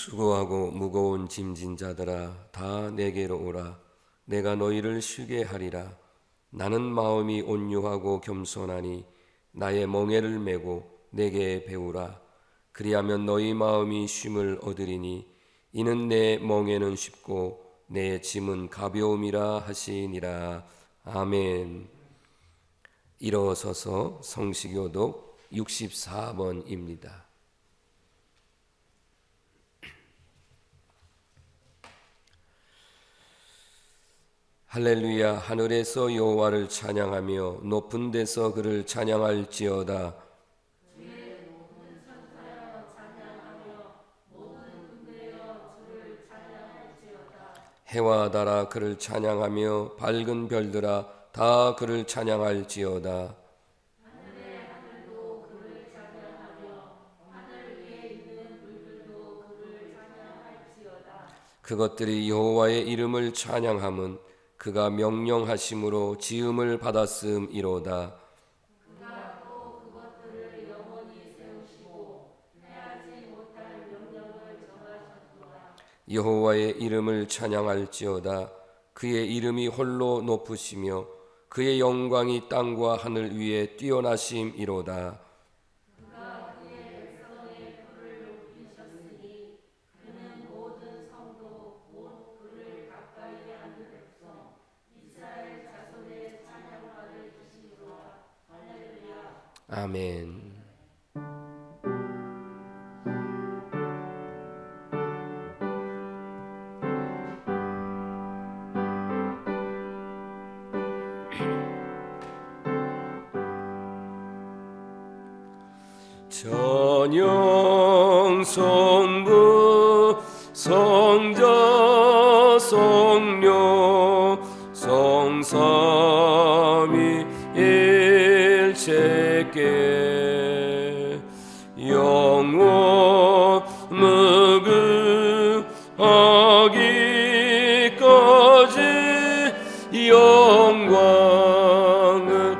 수고하고 무거운 짐진 자들아 다 내게로 오라. 내가 너희를 쉬게 하리라. 나는 마음이 온유하고 겸손하니 나의 멍에를 메고 내게 배우라. 그리하면 너희 마음이 쉼을 얻으리니 이는 내 멍에는 쉽고 내 짐은 가벼움이라 하시니라. 아멘. 일어서서 성시교독 64번입니다. 할렐루야. 하늘에서 여호와를 찬양하며 높은 데서 그를 찬양할지어다. 해와 달아 그를 찬양하며 밝은 별들아 다 그를 찬양할지어다. 그것들이 여호와의 이름을 찬양함은 그가 명령하심으로 지음을 받았음이로다. 여호와의 이름을 찬양할지어다. 그의 이름이 홀로 높으시며 그의 영광이 땅과 하늘 위에 뛰어나심이로다. 아멘. 전영 성부 성자 성령 성삼위일체께 영원 무궁하기까지 영광을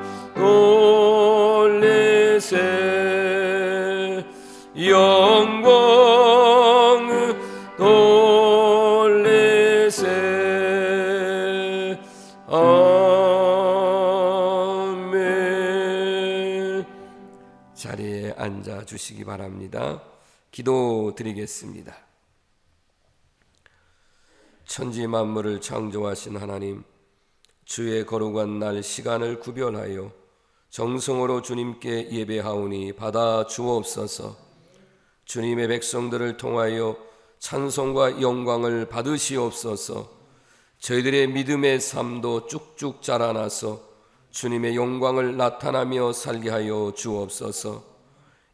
돌리세. 영광을 돌리세. 아멘. 자리에 앉아 주시기 바랍니다. 기도 드리겠습니다. 천지 만물을 창조하신 하나님, 주의 거룩한 날 시간을 구별하여 정성으로 주님께 예배하오니 받아 주옵소서. 주님의 백성들을 통하여 찬송과 영광을 받으시옵소서. 저희들의 믿음의 삶도 쭉쭉 자라나서 주님의 영광을 나타나며 살게 하여 주옵소서.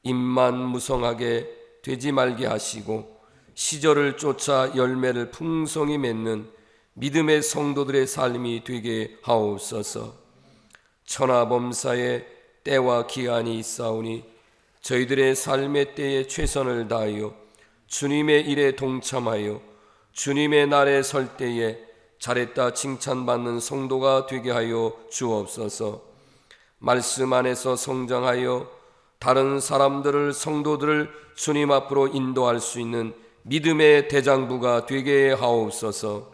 입만 무성하게 되지 말게 하시고 시절을 쫓아 열매를 풍성히 맺는 믿음의 성도들의 삶이 되게 하옵소서. 천하범사에 때와 기한이 있사오니 저희들의 삶의 때에 최선을 다하여 주님의 일에 동참하여 주님의 날에 설 때에 잘했다 칭찬받는 성도가 되게 하여 주옵소서. 말씀 안에서 성장하여 다른 사람들을 성도들을 주님 앞으로 인도할 수 있는 믿음의 대장부가 되게 하옵소서.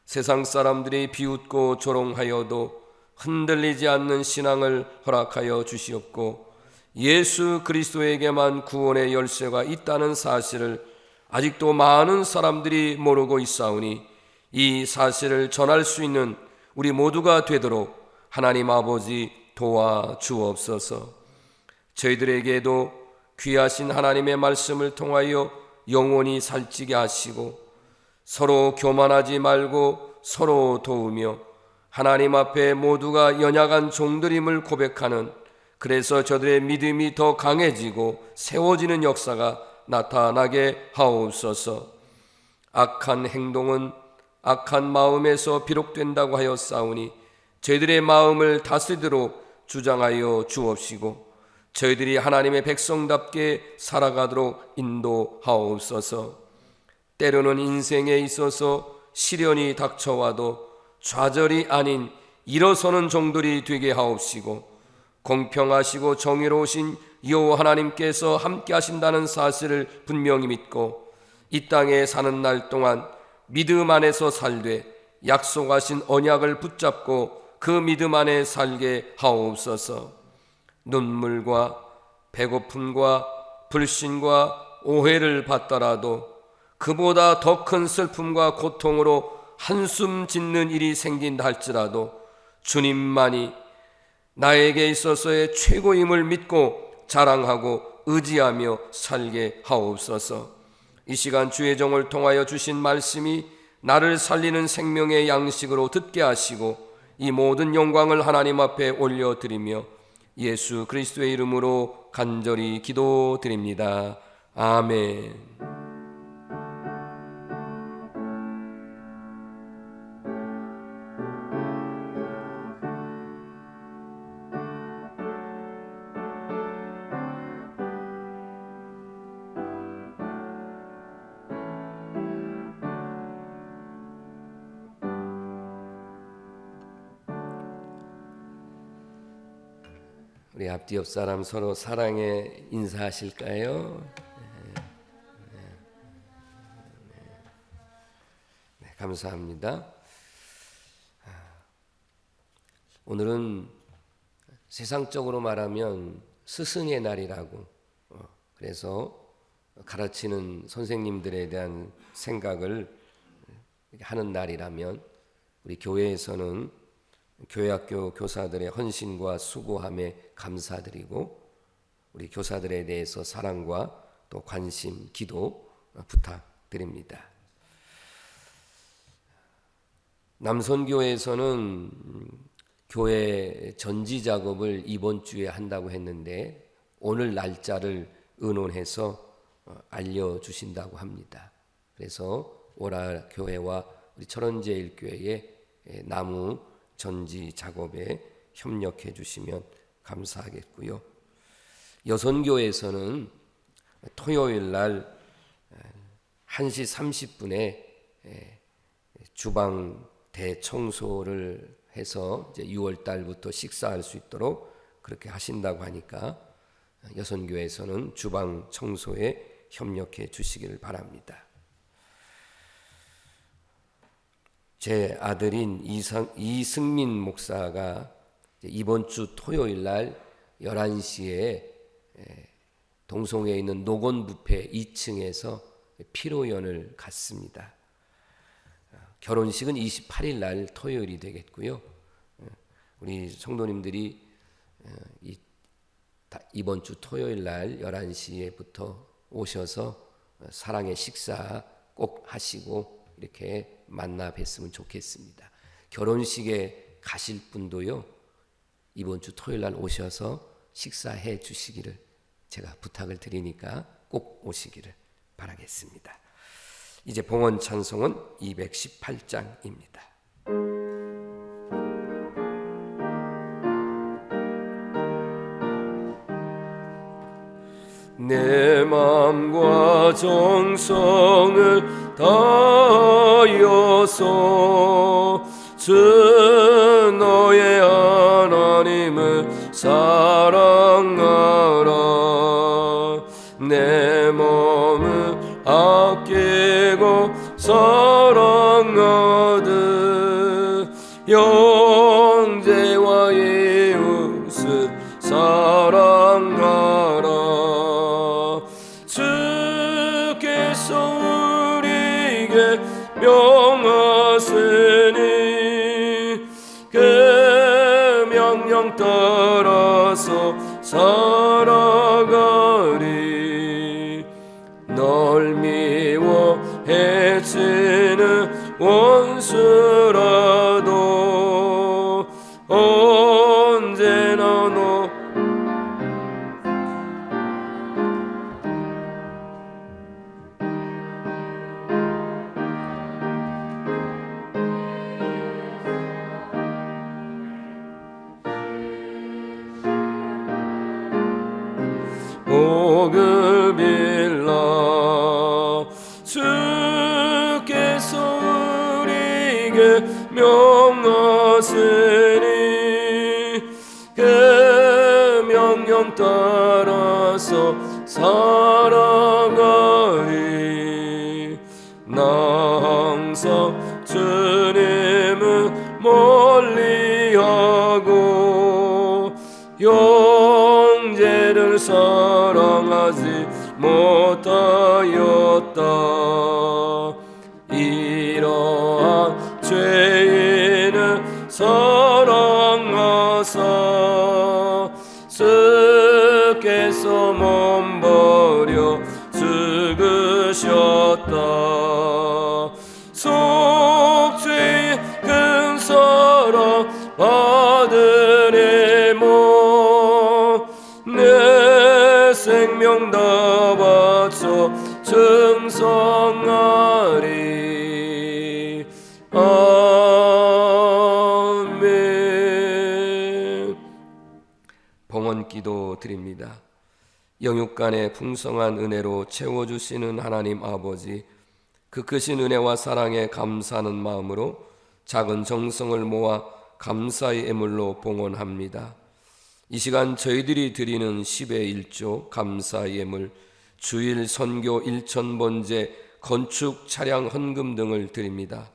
세상 사람들이 비웃고 조롱하여도 흔들리지 않는 신앙을 허락하여 주시옵고 예수 그리스도에게만 구원의 열쇠가 있다는 사실을 아직도 많은 사람들이 모르고 있사오니 이 사실을 전할 수 있는 우리 모두가 되도록 하나님 아버지 도와주옵소서. 저희들에게도 귀하신 하나님의 말씀을 통하여 영원히 살찌게 하시고 서로 교만하지 말고 서로 도우며 하나님 앞에 모두가 연약한 종들임을 고백하는, 그래서 저들의 믿음이 더 강해지고 세워지는 역사가 나타나게 하옵소서. 악한 행동은 악한 마음에서 비롯된다고 하였사오니 저희들의 마음을 다스리도록 주장하여 주옵시고 저희들이 하나님의 백성답게 살아가도록 인도하옵소서. 때로는 인생에 있어서 시련이 닥쳐와도 좌절이 아닌 일어서는 종들이 되게 하옵시고 공평하시고 정의로우신 여호와 하나님께서 함께 하신다는 사실을 분명히 믿고 이 땅에 사는 날 동안 믿음 안에서 살되 약속하신 언약을 붙잡고 그 믿음 안에 살게 하옵소서. 눈물과 배고픔과 불신과 오해를 받더라도 그보다 더 큰 슬픔과 고통으로 한숨 짓는 일이 생긴다 할지라도 주님만이 나에게 있어서의 최고임을 믿고 자랑하고 의지하며 살게 하옵소서. 이 시간 주의 종을 통하여 주신 말씀이 나를 살리는 생명의 양식으로 듣게 하시고 이 모든 영광을 하나님 앞에 올려드리며 예수 그리스도의 이름으로 간절히 기도드립니다. 아멘. 우리 앞뒤 옆 사람 서로 사랑해 인사하실까요? 네, 감사합니다. 오늘은 세상적으로 말하면 스승의 날이라고, 그래서 가르치는 선생님들에 대한 생각을 하는 날이라면, 우리 교회에서는 교회학교 교사들의 헌신과 수고함에 감사드리고 우리 교사들에 대해서 사랑과 또 관심, 기도 부탁드립니다. 남선교회에서는 교회 전지 작업을 이번 주에 한다고 했는데 오늘 날짜를 의논해서 알려주신다고 합니다. 그래서 오라 교회와 우리 철원제일교회의 나무 전지 작업에 협력해 주시면 감사하겠고요. 여선교회에서는 토요일 날 1시 30분에 주방 대청소를 해서 이제 6월 달부터 식사할 수 있도록 그렇게 하신다고 하니까 여선교회에서는 주방 청소에 협력해 주시기를 바랍니다. 제 아들인 이승민 목사가 이번 주 토요일 날 11시에 동성에 있는 노건 뷔페 2층에서 피로연을 갖습니다. 결혼식은 28일 날 토요일이 되겠고요. 우리 성도님들이 이번 주 토요일 날 11시에부터 오셔서 사랑의 식사 꼭 하시고 이렇게 만나 뵀으면 좋겠습니다. 결혼식에 가실 분도요, 이번 주 토요일 날 오셔서 식사해 주시기를 제가 부탁을 드리니까 꼭 오시기를 바라겠습니다. 이제 봉헌 찬송은 218장입니다. 내 마음과 정성을 다하여서 주 너의 하나님을 사랑하라. 내 몸을 아끼고 사랑하듯 형제와 이웃을 사랑하라. 주께서 우리에게 명하시니 그 명령 따라서 살아가리. 널 미워 해치는 원수라도 언제나 너 복음일라. 주께서 우리에게 명하시니 그 명령 따라서 살아가리. 멀리하고 형제를 사랑하지 못하였다. 이러한 죄인을 사랑하사 쓱에서 몸버려 죽으셨다. 속죄의 큰 사랑 받으리 모 내 생명 다 바쳐 증성하리. 아멘. 봉헌 기도 드립니다. 영육간의 풍성한 은혜로 채워주시는 하나님 아버지, 그 크신 은혜와 사랑에 감사하는 마음으로 작은 정성을 모아 감사의 예물로 봉헌합니다. 이 시간 저희들이 드리는 10의 1조 감사의 예물, 주일 선교 1,000번제, 건축 차량 헌금 등을 드립니다.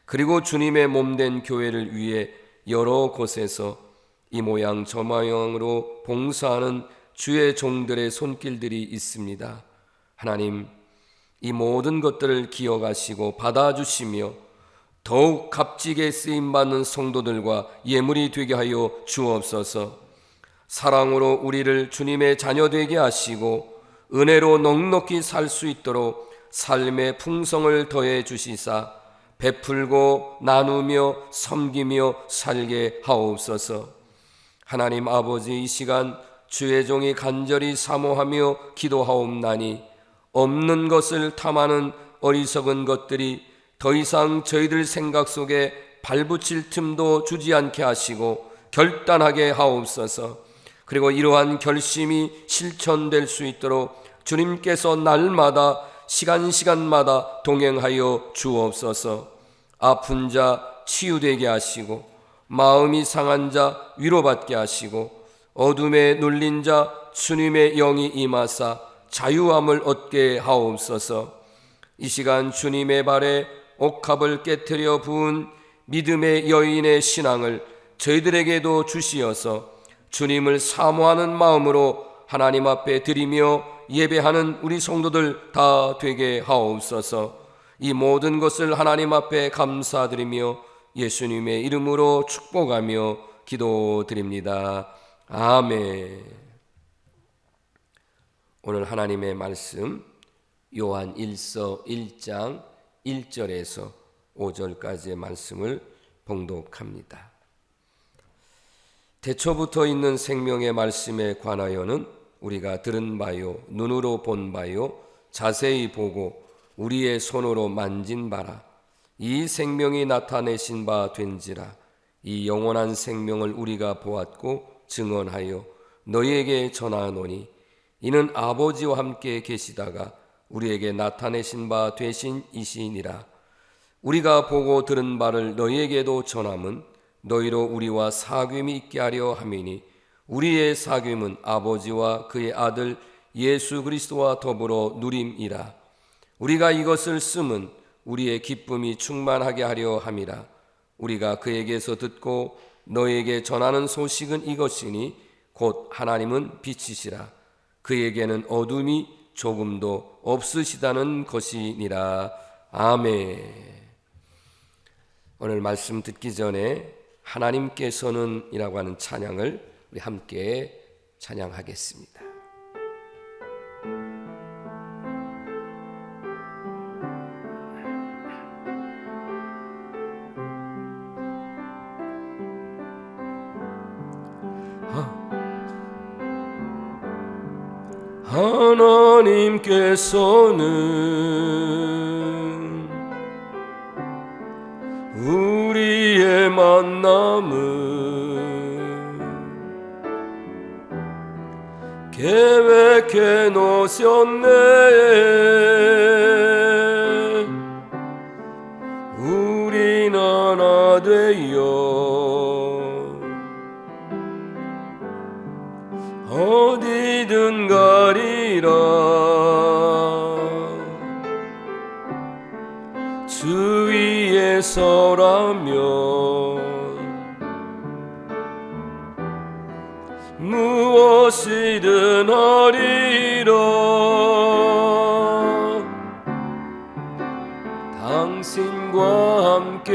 그리고 주님의 몸된 교회를 위해 여러 곳에서 이 모양 저 모양으로 봉사하는 주의 종들의 손길들이 있습니다. 하나님, 이 모든 것들을 기억하시고 받아주시며 더욱 값지게 쓰임받는 성도들과 예물이 되게 하여 주옵소서. 사랑으로 우리를 주님의 자녀 되게 하시고 은혜로 넉넉히 살 수 있도록 삶의 풍성을 더해 주시사 베풀고 나누며 섬기며 살게 하옵소서. 하나님 아버지, 이 시간 주의 종이 간절히 사모하며 기도하옵나니 없는 것을 탐하는 어리석은 것들이 더 이상 저희들 생각 속에 발붙일 틈도 주지 않게 하시고 결단하게 하옵소서. 그리고 이러한 결심이 실천될 수 있도록 주님께서 날마다 시간마다 동행하여 주옵소서. 아픈 자 치유되게 하시고 마음이 상한 자 위로받게 하시고 어둠에 눌린 자 주님의 영이 임하사 자유함을 얻게 하옵소서. 이 시간 주님의 발에 옥합을 깨트려 부은 믿음의 여인의 신앙을 저희들에게도 주시어서 주님을 사모하는 마음으로 하나님 앞에 드리며 예배하는 우리 성도들 다 되게 하옵소서. 이 모든 것을 하나님 앞에 감사드리며 예수님의 이름으로 축복하며 기도드립니다. 아멘. 오늘 하나님의 말씀 요한 1서 1장 1절에서 5절까지의 말씀을 봉독합니다. 태초부터 있는 생명의 말씀에 관하여는 우리가 들은 바요, 눈으로 본 바요, 자세히 보고 우리의 손으로 만진 바라. 이 생명이 나타내신 바 된지라. 이 영원한 생명을 우리가 보았고 증언하여 너희에게 전하노니 이는 아버지와 함께 계시다가 우리에게 나타내신 바 되신 이시니라. 우리가 보고 들은 바를 너희에게도 전함은 너희로 우리와 사귐이 있게 하려 함이니 우리의 사귐은 아버지와 그의 아들 예수 그리스도와 더불어 누림이라. 우리가 이것을 쓰면 우리의 기쁨이 충만하게 하려 함이라. 우리가 그에게서 듣고 너에게 전하는 소식은 이것이니 곧 하나님은 빛이시라. 그에게는 어둠이 조금도 없으시다는 것이니라. 아멘. 오늘 말씀 듣기 전에 하나님께서는 이라고 하는 찬양을 우리 함께 찬양하겠습니다. 하나님께서는 우리의 만남을 계획해 놓으셨네. 우린 하나 되어 어디든 가리라. 주 위에 안에서라면 무엇이든 하리라. 당신과 함께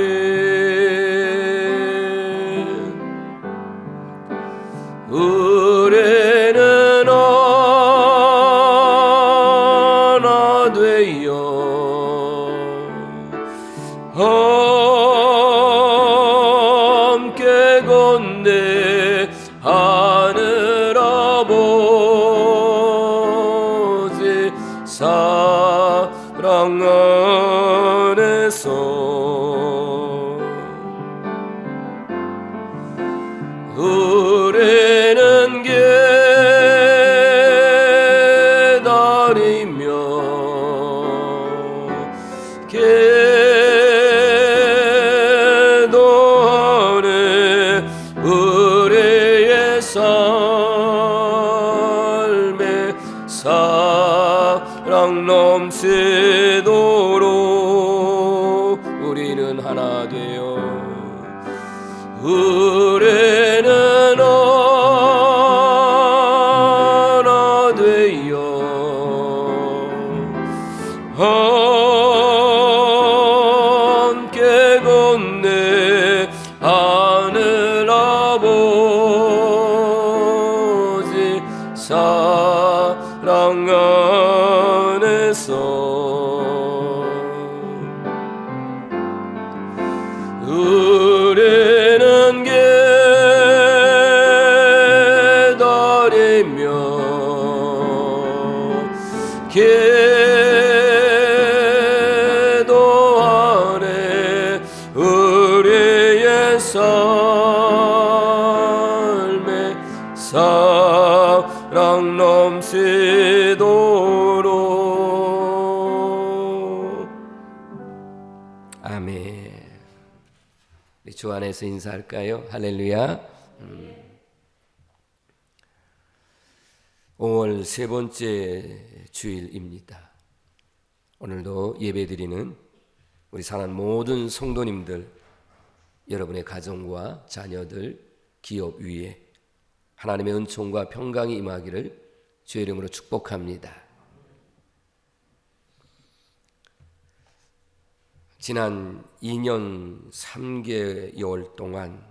의뢰는 하나 되어 함께 건네 하늘 아버지 사랑 안에서 의뢰는 기다리며 기도하네. 의뢰의 삶에 사랑 넘치도록 우리는 하나 되어 의뢰는 하나 되어 함께 건네 하늘 아버지 사랑 안에서 의뢰는 기다리며 기도하네. 의뢰의 삶에 사랑 넘치도록. 아멘. 주 안에서 인사할까요? 할렐루야. 5월 세 번째 주일입니다. 오늘도 예배드리는 우리 사랑하는 모든 성도님들, 여러분의 가정과 자녀들, 기업 위에 하나님의 은총과 평강이 임하기를 주의 이름으로 축복합니다. 지난 2년 3개월 동안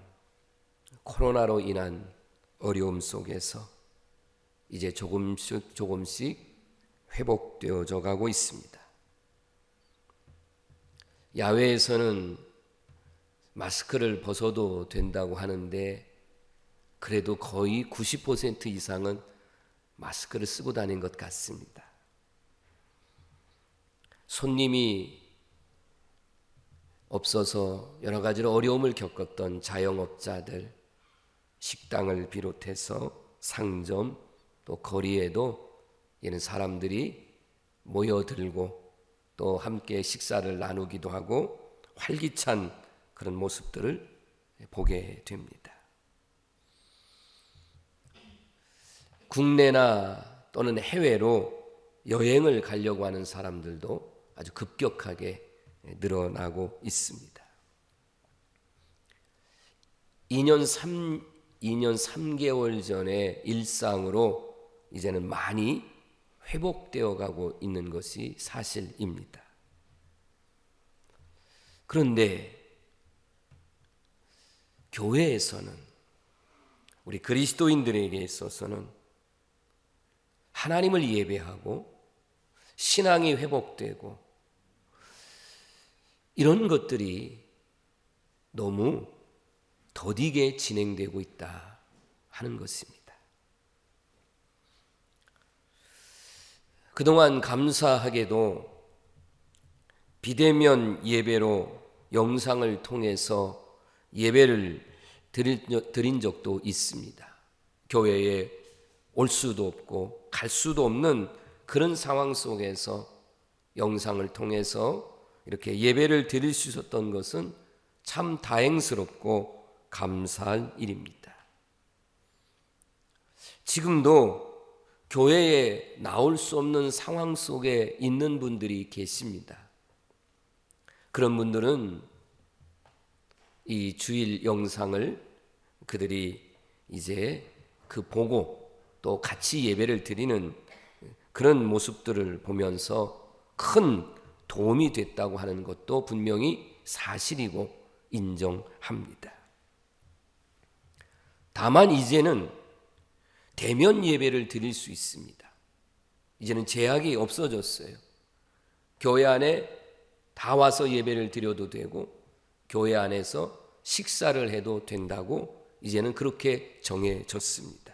코로나로 인한 어려움 속에서 이제 조금씩 회복되어져 가고 있습니다. 야외에서는 마스크를 벗어도 된다고 하는데 그래도 거의 90% 이상은 마스크를 쓰고 다닌 것 같습니다. 손님이 없어서 여러 가지로 어려움을 겪었던 자영업자들, 식당을 비롯해서 상점 또 거리에도 이는 사람들이 모여들고 또 함께 식사를 나누기도 하고 활기찬 그런 모습들을 보게 됩니다. 국내나 또는 해외로 여행을 가려고 하는 사람들도 아주 급격하게 늘어나고 있습니다. 2년 3개월 전에 일상으로 이제는 많이 회복되어 가고 있는 것이 사실입니다. 그런데 교회에서는, 우리 그리스도인들에게 있어서는 하나님을 예배하고 신앙이 회복되고 이런 것들이 너무 더디게 진행되고 있다 하는 것입니다. 그동안 감사하게도 비대면 예배로 영상을 통해서 예배를 드린 적도 있습니다. 교회에 올 수도 없고 갈 수도 없는 그런 상황 속에서 영상을 통해서 이렇게 예배를 드릴 수 있었던 것은 참 다행스럽고 감사할 일입니다. 지금도 교회에 나올 수 없는 상황 속에 있는 분들이 계십니다. 그런 분들은 이 주일 영상을 그들이 이제 보고 또 같이 예배를 드리는 그런 모습들을 보면서 큰 도움이 됐다고 하는 것도 분명히 사실이고 인정합니다. 다만 이제는 대면 예배를 드릴 수 있습니다. 이제는 제약이 없어졌어요. 교회 안에 다 와서 예배를 드려도 되고 교회 안에서 식사를 해도 된다고 이제는 그렇게 정해졌습니다.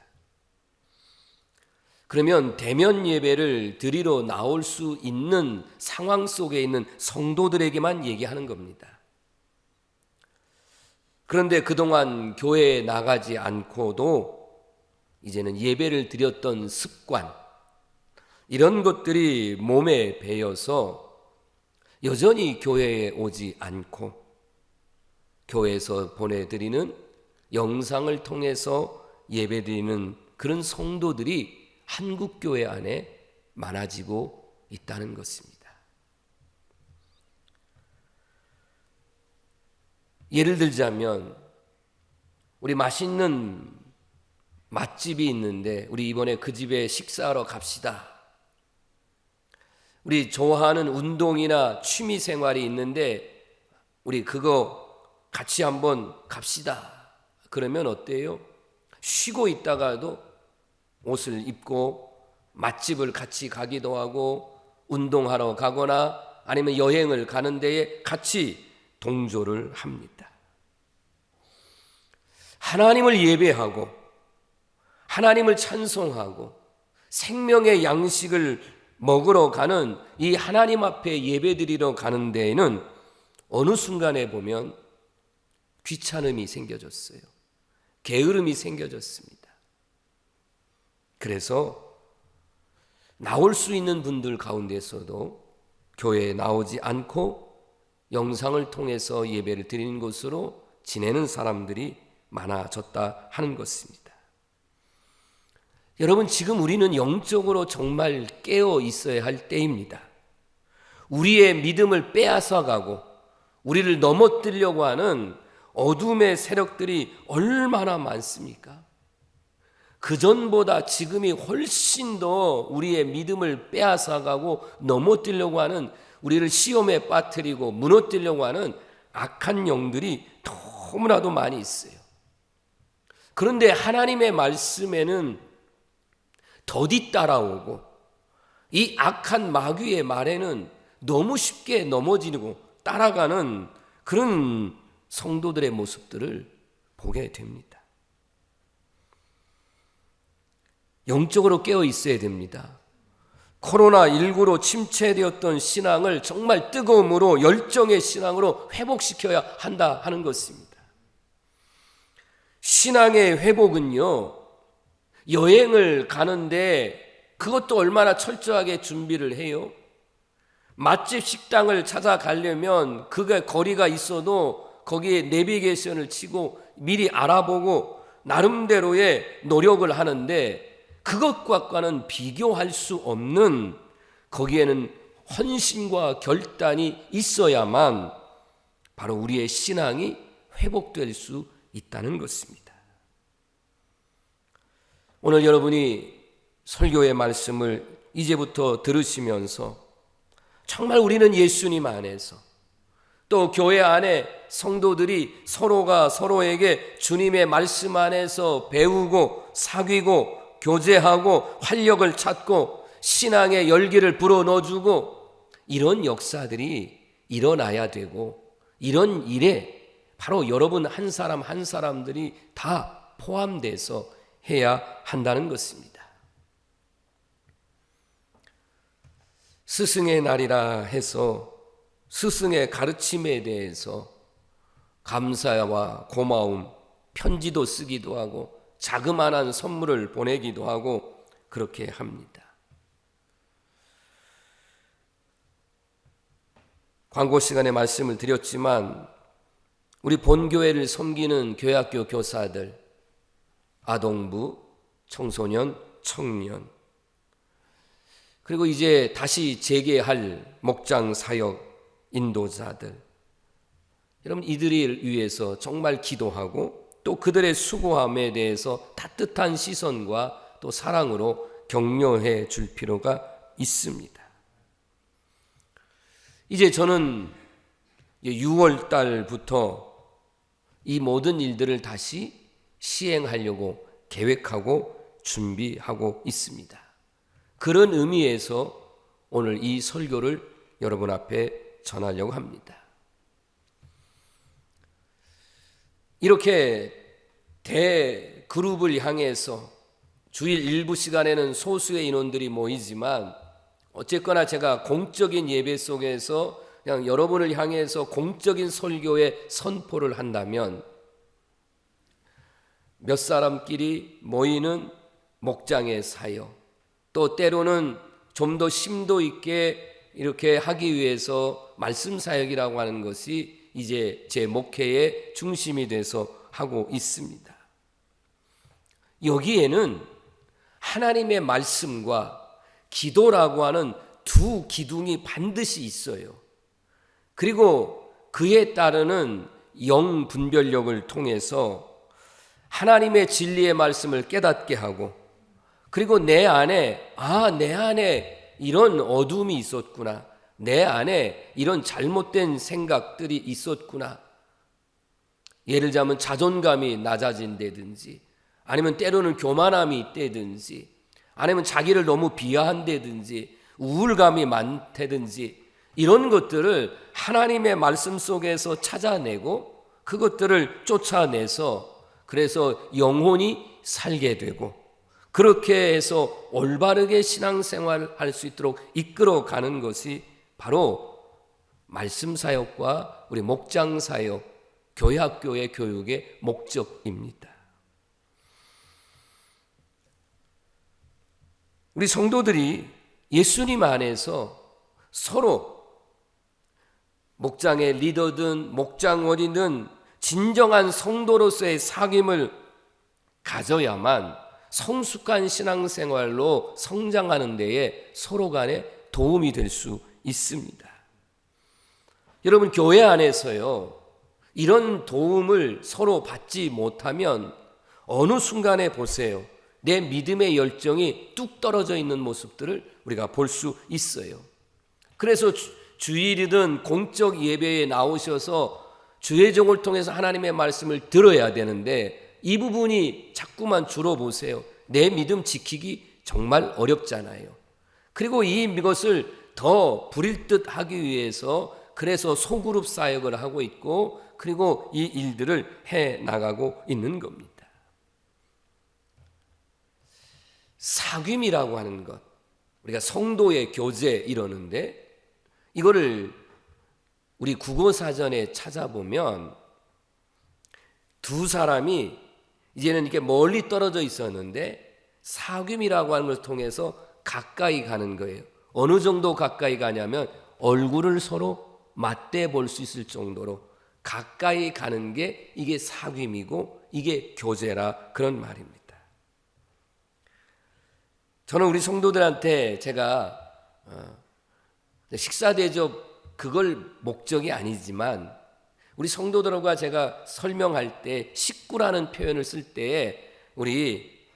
그러면 대면 예배를 드리러 나올 수 있는 상황 속에 있는 성도들에게만 얘기하는 겁니다. 그런데 그동안 교회에 나가지 않고도 이제는 예배를 드렸던 습관, 이런 것들이 몸에 배어서 여전히 교회에 오지 않고 교회에서 보내드리는 영상을 통해서 예배드리는 그런 성도들이 한국교회 안에 많아지고 있다는 것입니다. 예를 들자면 우리 맛있는 맛집이 있는데 우리 이번에 그 집에 식사하러 갑시다. 우리 좋아하는 운동이나 취미 생활이 있는데 우리 그거 같이 한번 갑시다. 그러면 어때요? 쉬고 있다가도 옷을 입고 맛집을 같이 가기도 하고 운동하러 가거나 아니면 여행을 가는 데에 같이 동조를 합니다. 하나님을 예배하고 하나님을 찬송하고 생명의 양식을 먹으러 가는 이 하나님 앞에 예배드리러 가는 데에는 어느 순간에 보면 귀찮음이 생겨졌어요. 게으름이 생겨졌습니다. 그래서 나올 수 있는 분들 가운데서도 교회에 나오지 않고 영상을 통해서 예배를 드리는 것으로 지내는 사람들이 많아졌다 하는 것입니다. 여러분, 지금 우리는 영적으로 정말 깨어 있어야 할 때입니다. 우리의 믿음을 빼앗아가고 우리를 넘어뜨리려고 하는 어둠의 세력들이 얼마나 많습니까? 그전보다 지금이 훨씬 더 우리의 믿음을 빼앗아가고 넘어뜨리려고 하는, 우리를 시험에 빠뜨리고 무너뜨리려고 하는 악한 영들이 너무나도 많이 있어요. 그런데 하나님의 말씀에는 더디 따라오고 이 악한 마귀의 말에는 너무 쉽게 넘어지고 따라가는 그런 성도들의 모습들을 보게 됩니다. 영적으로 깨어 있어야 됩니다. 코로나19로 침체되었던 신앙을 정말 뜨거움으로 열정의 신앙으로 회복시켜야 한다 하는 것입니다. 신앙의 회복은요, 여행을 가는데 그것도 얼마나 철저하게 준비를 해요. 맛집 식당을 찾아가려면 그게 거리가 있어도 거기에 내비게이션을 치고 미리 알아보고 나름대로의 노력을 하는데 그것과는 비교할 수 없는, 거기에는 헌신과 결단이 있어야만 바로 우리의 신앙이 회복될 수 있다는 것입니다. 오늘 여러분이 설교의 말씀을 이제부터 들으시면서 정말 우리는 예수님 안에서 또 교회 안에 성도들이 서로가 서로에게 주님의 말씀 안에서 배우고 사귀고 교제하고 활력을 찾고 신앙의 열기를 불어넣어주고 이런 역사들이 일어나야 되고, 이런 일에 바로 여러분 한 사람 한 사람들이 다 포함돼서 해야 한다는 것입니다. 스승의 날이라 해서 스승의 가르침에 대해서 감사와 고마움, 편지도 쓰기도 하고 자그마한 선물을 보내기도 하고 그렇게 합니다. 광고 시간에 말씀을 드렸지만 우리 본교회를 섬기는 교회학교 교사들, 아동부, 청소년, 청년, 그리고 이제 다시 재개할 목장 사역 인도자들, 여러분, 이들을 위해서 정말 기도하고 또 그들의 수고함에 대해서 따뜻한 시선과 또 사랑으로 격려해 줄 필요가 있습니다. 이제 저는 6월 달부터 이 모든 일들을 다시 시행하려고 계획하고 준비하고 있습니다. 그런 의미에서 오늘 이 설교를 여러분 앞에 전하려고 합니다. 이렇게 대그룹을 향해서 주일 일부 시간에는 소수의 인원들이 모이지만 어쨌거나 제가 공적인 예배 속에서 그냥 여러분을 향해서 공적인 설교의 선포를 한다면 몇 사람끼리 모이는 목장의 사역, 또 때로는 좀 더 심도 있게 이렇게 하기 위해서 말씀 사역이라고 하는 것이 이제 제 목회의 중심이 돼서 하고 있습니다. 여기에는 하나님의 말씀과 기도라고 하는 두 기둥이 반드시 있어요. 그리고 그에 따르는 영 분별력을 통해서 하나님의 진리의 말씀을 깨닫게 하고, 그리고 내 안에 이런 어둠이 있었구나, 내 안에 이런 잘못된 생각들이 있었구나. 예를 들자면 자존감이 낮아진다든지, 아니면 때로는 교만함이 있다든지, 아니면 자기를 너무 비하한다든지, 우울감이 많다든지, 이런 것들을 하나님의 말씀 속에서 찾아내고 그것들을 쫓아내서 그래서 영혼이 살게 되고, 그렇게 해서 올바르게 신앙생활을 할 수 있도록 이끌어가는 것이 바로 말씀 사역과 우리 목장 사역, 교회 학교의 교육의 목적입니다. 우리 성도들이 예수님 안에서 서로 목장의 리더든 목장원이든 진정한 성도로서의 사귐을 가져야만 성숙한 신앙생활로 성장하는 데에 서로 간에 도움이 될 수 있습니다. 여러분, 교회 안에서요, 이런 도움을 서로 받지 못하면 어느 순간에 보세요, 내 믿음의 열정이 뚝 떨어져 있는 모습들을 우리가 볼 수 있어요. 그래서 주일이든 공적 예배에 나오셔서 주의 종을 통해서 하나님의 말씀을 들어야 되는데, 이 부분이 자꾸만 줄어보세요. 내 믿음 지키기 정말 어렵잖아요. 그리고 이것을 더 부릴 듯 하기 위해서 그래서 소그룹 사역을 하고 있고, 그리고 이 일들을 해 나가고 있는 겁니다. 사귐이라고 하는 것, 우리가 성도의 교제 이러는데, 이거를 우리 국어사전에 찾아보면 두 사람이 이제는 이렇게 멀리 떨어져 있었는데 사귐이라고 하는 것을 통해서 가까이 가는 거예요. 어느 정도 가까이 가냐면 얼굴을 서로 맞대 볼 수 있을 정도로 가까이 가는 게 이게 사귐이고 이게 교제라, 그런 말입니다. 저는 우리 성도들한테 제가 식사 대접 그걸 목적이 아니지만, 우리 성도들과 제가 설명할 때 식구라는 표현을 쓸 때에 우리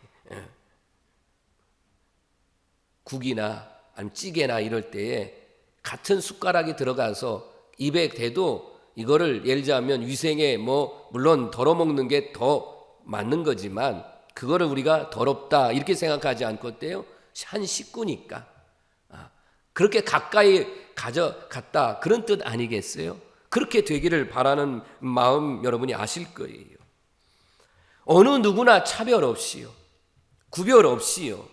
국이나 아니면 찌개나 이럴 때에 같은 숟가락이 들어가서 입에 대도 이거를 예를 들자면 위생에 물론 덜어 먹는 게 더 맞는 거지만 그거를 우리가 더럽다 이렇게 생각하지 않고 어때요? 한 식구니까 그렇게 가까이 가져갔다, 그런 뜻 아니겠어요? 그렇게 되기를 바라는 마음 여러분이 아실 거예요. 어느 누구나 차별 없이요, 구별 없이요,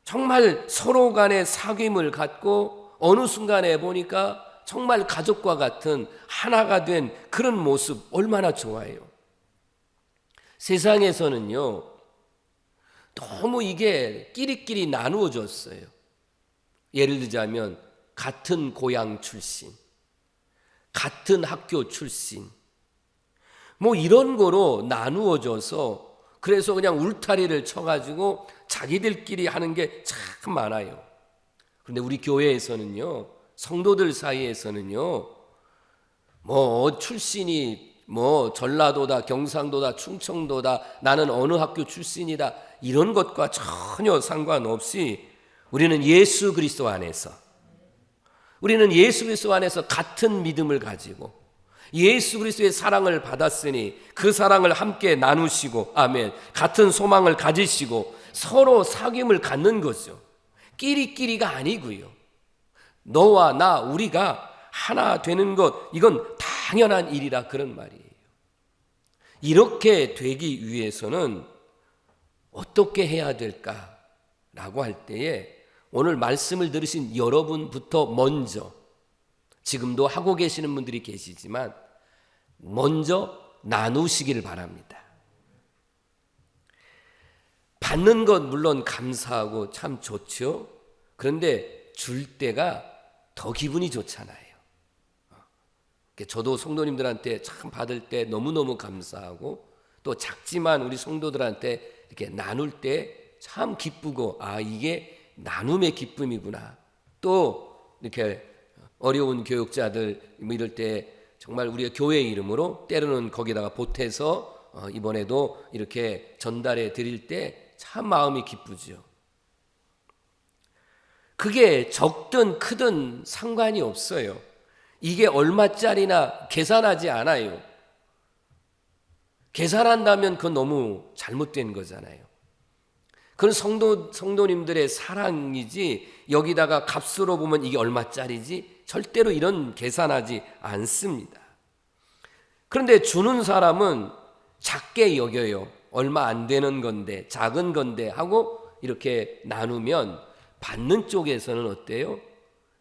정말 서로 간의 사귐을 갖고 어느 순간에 보니까 정말 가족과 같은 하나가 된 그런 모습 얼마나 좋아요. 세상에서는요, 너무 이게 끼리끼리 나누어졌어요. 예를 들자면 같은 고향 출신, 같은 학교 출신, 이런 거로 나누어져서 그래서 그냥 울타리를 쳐가지고 자기들끼리 하는 게 참 많아요. 그런데 우리 교회에서는요, 성도들 사이에서는요, 출신이 전라도다, 경상도다, 충청도다, 나는 어느 학교 출신이다, 이런 것과 전혀 상관없이 우리는 예수 그리스도 안에서 같은 믿음을 가지고 예수 그리스도의 사랑을 받았으니 그 사랑을 함께 나누시고, 아멘, 같은 소망을 가지시고 서로 사귐을 갖는 거죠. 끼리끼리가 아니고요. 너와 나, 우리가 하나 되는 것, 이건 당연한 일이라, 그런 말이에요. 이렇게 되기 위해서는 어떻게 해야 될까라고 할 때에 오늘 말씀을 들으신 여러분부터 먼저, 지금도 하고 계시는 분들이 계시지만 먼저 나누시기를 바랍니다. 받는 것 물론 감사하고 참 좋죠. 그런데 줄 때가 더 기분이 좋잖아요. 저도 성도님들한테 참 받을 때 너무너무 감사하고, 또 작지만 우리 성도들한테 이렇게 나눌 때 참 기쁘고, 이게 나눔의 기쁨이구나. 또 이렇게 어려운 교육자들 이럴 때 정말 우리가 교회 이름으로 때로는 거기다가 보태서 이번에도 이렇게 전달해 드릴 때 참 마음이 기쁘죠. 그게 적든 크든 상관이 없어요. 이게 얼마짜리나 계산하지 않아요. 계산한다면 그건 너무 잘못된 거잖아요. 그건 성도님들의 사랑이지, 여기다가 값으로 보면 이게 얼마짜리지, 절대로 이런 계산하지 않습니다. 그런데 주는 사람은 작게 여겨요. 얼마 안 되는 건데, 작은 건데 하고 이렇게 나누면 받는 쪽에서는 어때요?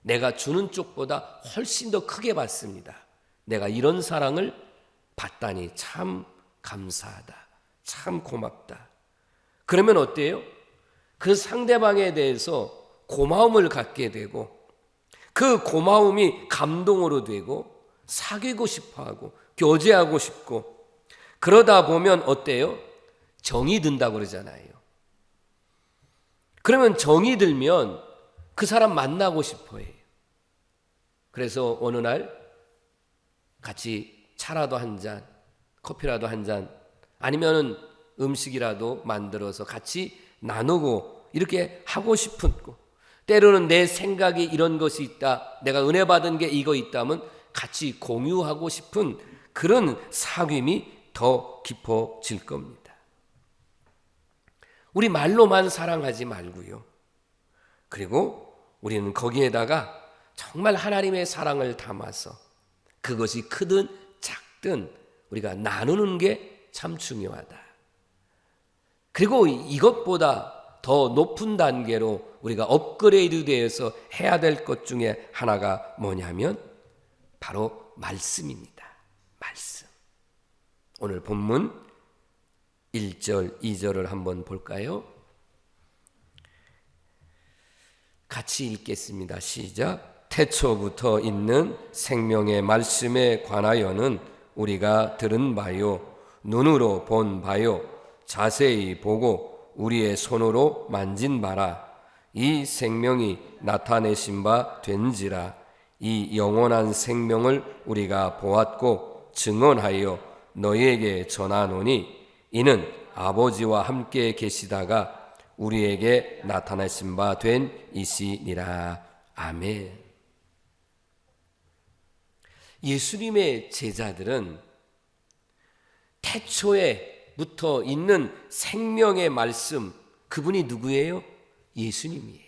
내가 주는 쪽보다 훨씬 더 크게 받습니다. 내가 이런 사랑을 받다니 참 감사하다, 참 고맙다. 그러면 어때요? 그 상대방에 대해서 고마움을 갖게 되고, 그 고마움이 감동으로 되고 사귀고 싶어하고 교제하고 싶고, 그러다 보면 어때요? 정이 든다고 그러잖아요. 그러면 정이 들면 그 사람 만나고 싶어 해요. 그래서 어느 날 같이 차라도 한 잔, 커피라도 한 잔, 아니면 음식이라도 만들어서 같이 나누고 이렇게 하고 싶고, 때로는 내 생각이 이런 것이 있다, 내가 은혜 받은 게 이거 있다면 같이 공유하고 싶은 그런 사귐이 더 깊어질 겁니다. 우리 말로만 사랑하지 말고요. 그리고 우리는 거기에다가 정말 하나님의 사랑을 담아서 그것이 크든 작든 우리가 나누는 게 참 중요하다. 그리고 이것보다 더 높은 단계로 우리가 업그레이드 되어서 해야 될 것 중에 하나가 뭐냐면 바로 말씀입니다. 말씀. 오늘 본문 1절, 2절을 한번 볼까요? 같이 읽겠습니다. 시작. 태초부터 있는 생명의 말씀에 관하여는 우리가 들은 바요, 눈으로 본 바요, 자세히 보고 우리의 손으로 만진 바라. 이 생명이 나타내신 바 된지라. 이 영원한 생명을 우리가 보았고 증언하여 너희에게 전하노니 이는 아버지와 함께 계시다가 우리에게 나타나신 바 된 이시니라. 아멘. 예수님의 제자들은 태초에부터 있는 생명의 말씀, 그분이 누구예요? 예수님이에요.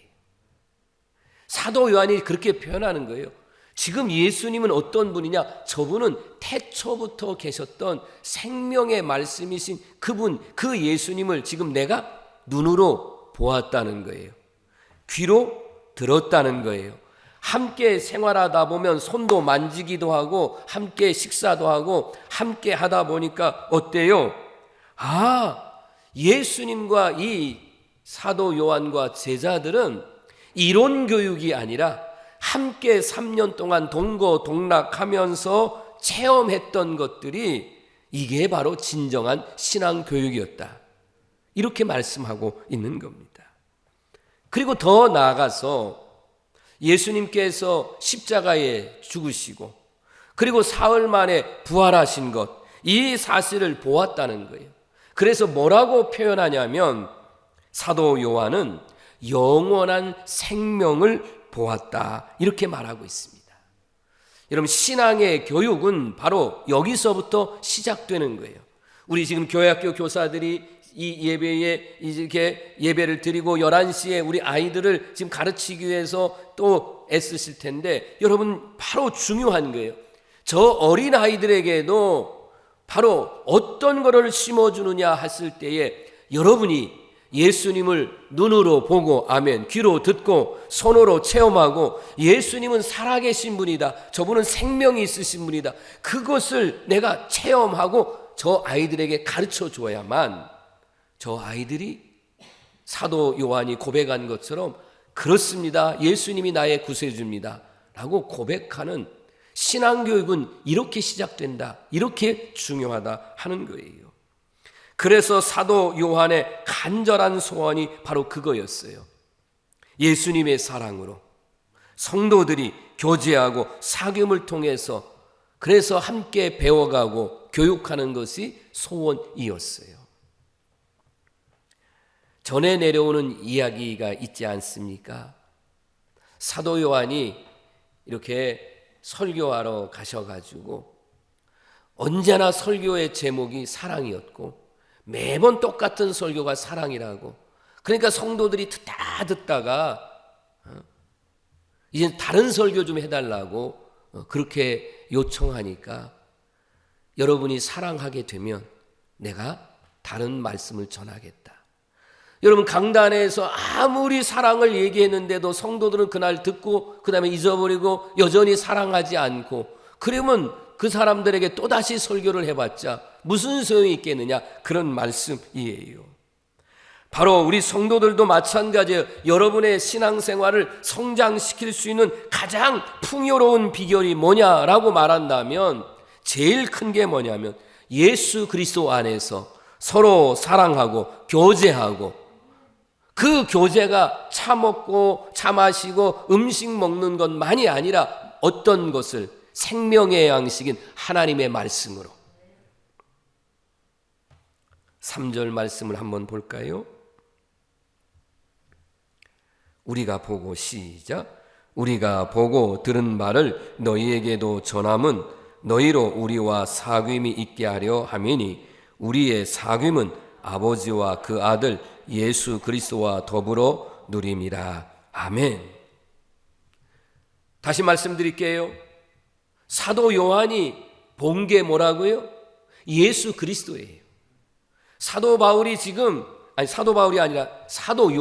사도 요한이 그렇게 표현하는 거예요. 지금 예수님은 어떤 분이냐? 저분은 태초부터 계셨던 생명의 말씀이신 그분, 그 예수님을 지금 내가 눈으로 보았다는 거예요. 귀로 들었다는 거예요. 함께 생활하다 보면 손도 만지기도 하고 함께 식사도 하고 함께 하다 보니까 어때요? 예수님과 이 사도 요한과 제자들은 이론 교육이 아니라 함께 3년 동안 동거동락하면서 체험했던 것들이 이게 바로 진정한 신앙 교육이었다. 이렇게 말씀하고 있는 겁니다. 그리고 더 나아가서 예수님께서 십자가에 죽으시고 그리고 사흘 만에 부활하신 것, 이 사실을 보았다는 거예요. 그래서 뭐라고 표현하냐면 사도 요한은 영원한 생명을 보았다, 이렇게 말하고 있습니다. 여러분, 신앙의 교육은 바로 여기서부터 시작되는 거예요. 우리 지금 교회학교 교사들이 이 예배에 이렇게 예배를 드리고 11시에 우리 아이들을 지금 가르치기 위해서 또 애쓰실 텐데, 여러분, 바로 중요한 거예요. 저 어린 아이들에게도 바로 어떤 거를 심어주느냐 했을 때에 여러분이 예수님을 눈으로 보고, 아멘, 귀로 듣고 손으로 체험하고 예수님은 살아계신 분이다, 저분은 생명이 있으신 분이다, 그것을 내가 체험하고 저 아이들에게 가르쳐 줘야만 저 아이들이 사도 요한이 고백한 것처럼 그렇습니다, 예수님이 나의 구세주입니다 라고 고백하는 신앙교육은 이렇게 시작된다, 이렇게 중요하다 하는 거예요. 그래서 사도 요한의 간절한 소원이 바로 그거였어요. 예수님의 사랑으로 성도들이 교제하고 사귐을 통해서 그래서 함께 배워가고 교육하는 것이 소원이었어요. 전에 내려오는 이야기가 있지 않습니까? 사도 요한이 이렇게 설교하러 가셔가지고 언제나 설교의 제목이 사랑이었고 매번 똑같은 설교가 사랑이라고, 그러니까 성도들이 듣다가 이제 다른 설교 좀 해달라고 그렇게 요청하니까, 여러분이 사랑하게 되면 내가 다른 말씀을 전하겠다. 여러분, 강단에서 아무리 사랑을 얘기했는데도 성도들은 그날 듣고 그 다음에 잊어버리고 여전히 사랑하지 않고, 그러면 그 사람들에게 또다시 설교를 해봤자 무슨 소용이 있겠느냐, 그런 말씀이에요. 바로 우리 성도들도 마찬가지예요. 여러분의 신앙생활을 성장시킬 수 있는 가장 풍요로운 비결이 뭐냐라고 말한다면 제일 큰 게 뭐냐면 예수 그리스도 안에서 서로 사랑하고 교제하고, 그 교제가 차 먹고 차 마시고 음식 먹는 것만이 아니라 어떤 것을, 생명의 양식인 하나님의 말씀으로. 3절 말씀을 한번 볼까요? 우리가 보고, 시작, 우리가 보고 들은 말을 너희에게도 전함은 너희로 우리와 사귐이 있게 하려 함이니 우리의 사귐은 아버지와 그 아들 예수 그리스도와 더불어 누림이라. 아멘. 다시 말씀드릴게요. 사도 요한이 본 게 뭐라고요? 예수 그리스도예요. 사도 바울이 지금, 사도 바울이 아니라 사도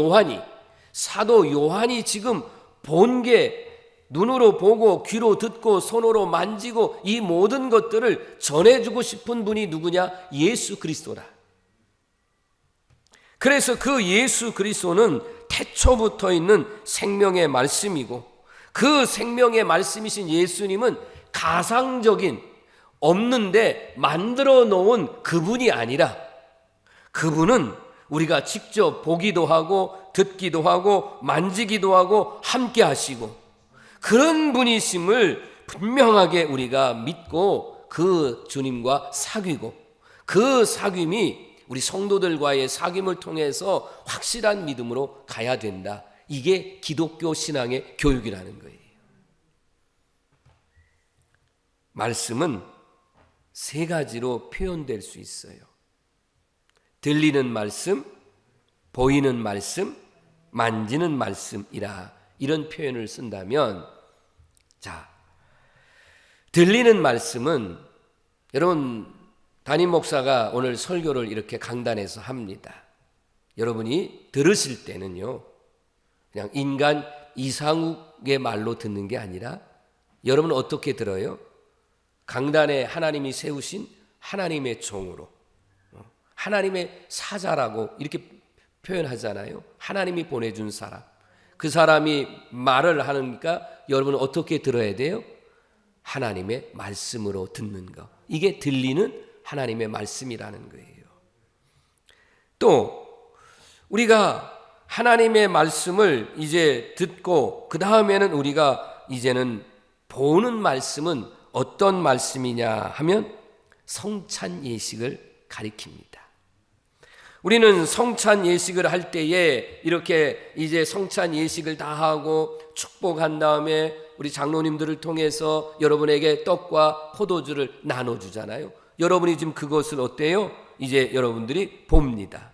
요한이 지금 본 게, 눈으로 보고 귀로 듣고 손으로 만지고 이 모든 것들을 전해주고 싶은 분이 누구냐? 예수 그리스도라. 그래서 그 예수 그리스도는 태초부터 있는 생명의 말씀이고, 그 생명의 말씀이신 예수님은 가상적인, 없는데 만들어 놓은 그분이 아니라, 그분은 우리가 직접 보기도 하고 듣기도 하고 만지기도 하고 함께 하시고, 그런 분이심을 분명하게 우리가 믿고 그 주님과 사귀고, 그 사귐이 우리 성도들과의 사귐을 통해서 확실한 믿음으로 가야 된다. 이게 기독교 신앙의 교육이라는 거예요. 말씀은 세 가지로 표현될 수 있어요. 들리는 말씀, 보이는 말씀, 만지는 말씀이라, 이런 표현을 쓴다면, 자, 들리는 말씀은, 여러분, 담임 목사가 오늘 설교를 이렇게 강단에서 합니다. 여러분이 들으실 때는요, 그냥 인간 이상욱의 말로 듣는 게 아니라, 여러분은 어떻게 들어요? 강단에 하나님이 세우신 하나님의 종으로, 하나님의 사자라고 이렇게 표현하잖아요. 하나님이 보내준 사람, 그 사람이 말을 하니까 여러분은 어떻게 들어야 돼요? 하나님의 말씀으로 듣는 거. 이게 들리는 하나님의 말씀이라는 거예요. 또 우리가 하나님의 말씀을 이제 듣고 그 다음에는 우리가 이제는 보는 말씀은 어떤 말씀이냐 하면 성찬 예식을 가리킵니다. 우리는 성찬 예식을 할 때에 이렇게 이제 성찬 예식을 다 하고 축복한 다음에 우리 장로님들을 통해서 여러분에게 떡과 포도주를 나눠주잖아요. 여러분이 지금 그것을 어때요? 이제 여러분들이 봅니다.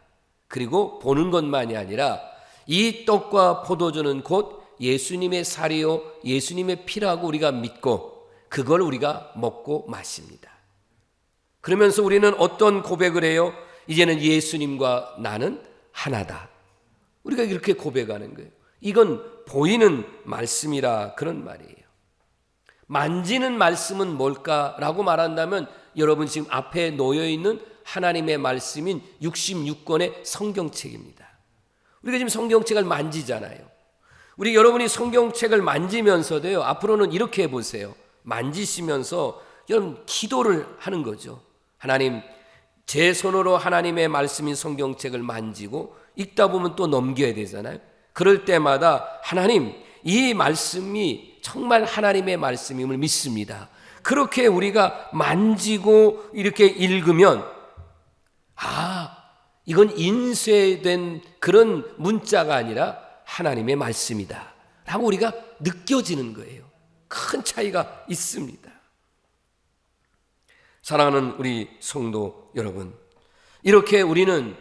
그리고 보는 것만이 아니라 이 떡과 포도주는 곧 예수님의 살이요 예수님의 피라고 우리가 믿고 그걸 우리가 먹고 마십니다. 그러면서 우리는 어떤 고백을 해요? 이제는 예수님과 나는 하나다. 우리가 이렇게 고백하는 거예요. 이건 보이는 말씀이라 그런 말이에요. 만지는 말씀은 뭘까라고 말한다면 여러분 지금 앞에 놓여있는 하나님의 말씀인 66권의 성경책입니다. 우리가 지금 성경책을 만지잖아요. 우리 여러분이 성경책을 만지면서도요, 앞으로는 이렇게 해보세요. 만지시면서 여러분 기도를 하는 거죠. 하나님, 제 손으로 하나님의 말씀인 성경책을 만지고 읽다 보면 또 넘겨야 되잖아요. 그럴 때마다 하나님, 이 말씀이 정말 하나님의 말씀임을 믿습니다. 그렇게 우리가 만지고 이렇게 읽으면 이건 인쇄된 그런 문자가 아니라 하나님의 말씀이다 라고 우리가 느껴지는 거예요. 큰 차이가 있습니다. 사랑하는 우리 성도 여러분, 이렇게 우리는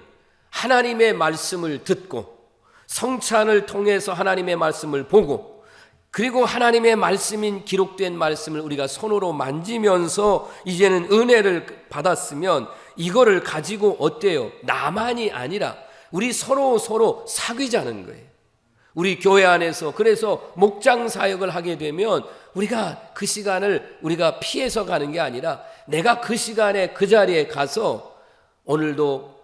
하나님의 말씀을 듣고 성찬을 통해서 하나님의 말씀을 보고 그리고 하나님의 말씀인 기록된 말씀을 우리가 손으로 만지면서 이제는 은혜를 받았으면 이거를 가지고 어때요? 나만이 아니라 우리 서로 사귀자는 거예요. 우리 교회 안에서 그래서 목장 사역을 하게 되면 우리가 그 시간을 우리가 피해서 가는 게 아니라 내가 그 시간에 그 자리에 가서 오늘도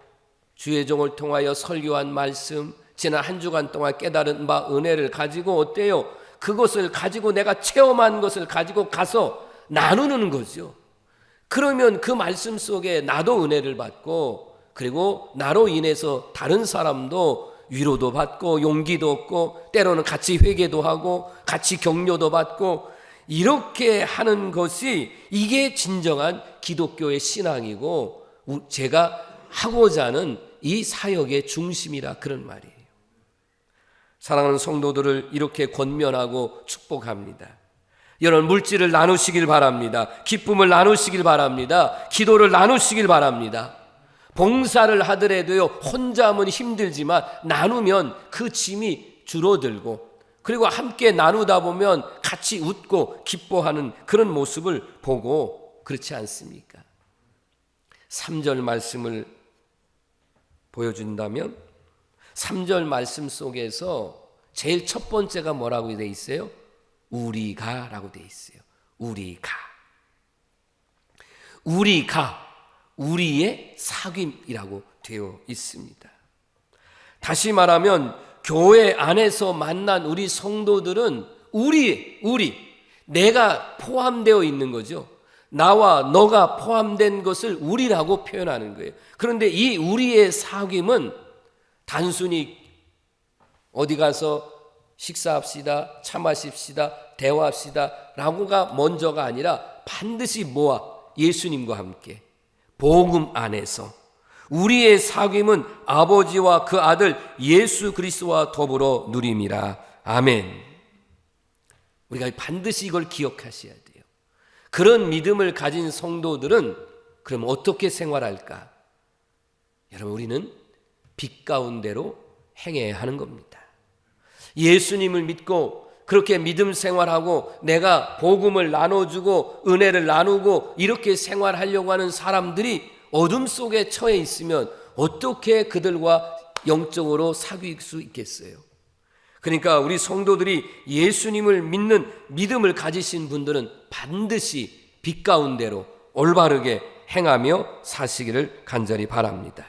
주의 종을 통하여 설교한 말씀, 지난 한 주간 동안 깨달은 바 은혜를 가지고 어때요? 그것을 가지고 내가 체험한 것을 가지고 가서 나누는 거죠. 그러면 그 말씀 속에 나도 은혜를 받고 그리고 나로 인해서 다른 사람도 위로도 받고 용기도 얻고 때로는 같이 회개도 하고 같이 격려도 받고 이렇게 하는 것이 이게 진정한 기독교의 신앙이고 제가 하고자 하는 이 사역의 중심이라 그런 말이에요. 사랑하는 성도들을 이렇게 권면하고 축복합니다. 여러분 물질을 나누시길 바랍니다. 기쁨을 나누시길 바랍니다. 기도를 나누시길 바랍니다. 봉사를 하더라도요, 혼자 하면 힘들지만 나누면 그 짐이 줄어들고 그리고 함께 나누다 보면 같이 웃고 기뻐하는 그런 모습을 보고 그렇지 않습니까? 3절 말씀을 보여준다면 3절 말씀 속에서 제일 첫 번째가 뭐라고 되어 있어요? 우리가 라고 되어 있어요. 우리가 우리의 사귐이라고 되어 있습니다. 다시 말하면 교회 안에서 만난 우리 성도들은 내가 포함되어 있는 거죠. 나와 너가 포함된 것을 우리라고 표현하는 거예요. 그런데 이 우리의 사귐은 단순히 어디 가서 식사합시다, 차 마십시다, 대화합시다 라고가 먼저가 아니라 반드시 예수님과 함께 복음 안에서 우리의 사귐은 아버지와 그 아들 예수 그리스도와 더불어 누림이라. 아멘. 우리가 반드시 이걸 기억하셔야 돼요. 그런 믿음을 가진 성도들은 그럼 어떻게 생활할까? 여러분, 우리는 빛 가운데로 행해야 하는 겁니다. 예수님을 믿고 그렇게 믿음 생활하고 내가 복음을 나눠주고 은혜를 나누고 이렇게 생활하려고 하는 사람들이 어둠 속에 처해 있으면 어떻게 그들과 영적으로 사귈 수 있겠어요? 그러니까 우리 성도들이 예수님을 믿는 믿음을 가지신 분들은 반드시 빛 가운데로 올바르게 행하며 사시기를 간절히 바랍니다.